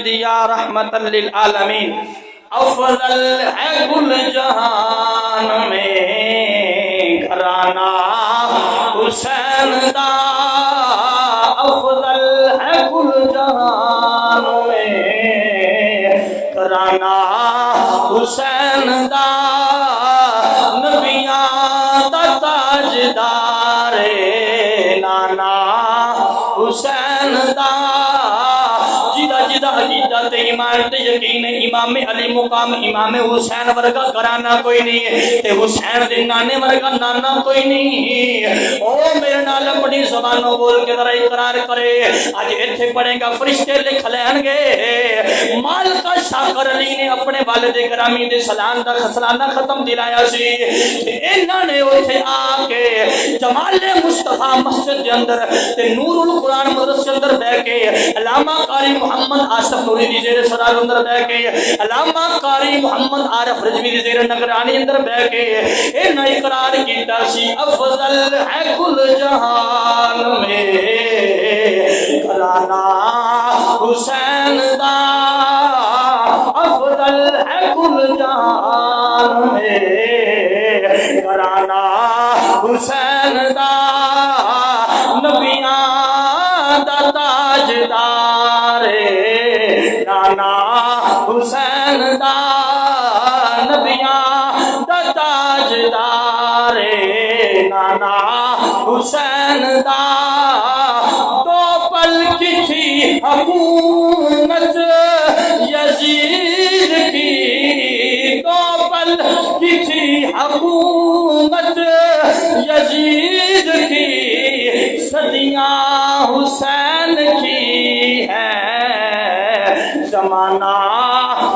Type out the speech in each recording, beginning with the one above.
دیا رحمت للعالمین افضل ہے گل جہان میں گھرانہ حسین دا افضل ہے گل جہان میں گھرانہ حسین دا نبیاں دا تاجدار نانا حسین دا جدا عقیدت ایمان تے یقین امام علی مقام امام حسین ورگا کرانا کوئی نہیں ہے تے حسین دے نانے ورگا نانا کوئی نہیں او میرے نال اپنی زبانوں بول کے ذرا اقرار کرے آج ایتھے پڑھیں گا فرشتے لکھ لین گے مال کا شاکر علی نے اپنے والد گرامی دے سلام دا خسلانہ ختم دلایا سی انہاں نے اوتھے آ کے جمال مصطفیٰ مسجد دے اندر تے نور القرآن مدرسے اندر بیٹھ کے علامہ قاری محمد آصف نوری دی زیر سرار اندر بیٹھ کے علامہ قاری محمد عارف رضوی دی زیر نگرانی اندر بیٹھ کے انہاں اقرار کیتا سی افضل ہے گل جہان میں گھرانہ حسین دا افضل ہے گل جہان میں گھرانہ حسین دا نبیاں دا تاجدار نانا حسین دا نبیاں دا تاجدار نانا حسین دا دو پل کی تھی حکومت یزید کی دو پل کی تھی حکومت یزید کی صدیاں حسین کی ہے زمانہ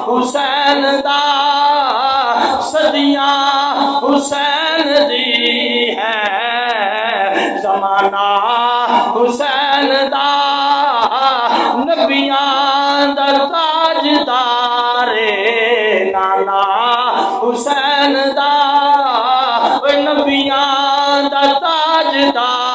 حسین دا صدیاں حسین دی ہے زمانہ حسین دا نبیاں دا تاجدار نانا حسین دا نبیاں دا تاجدار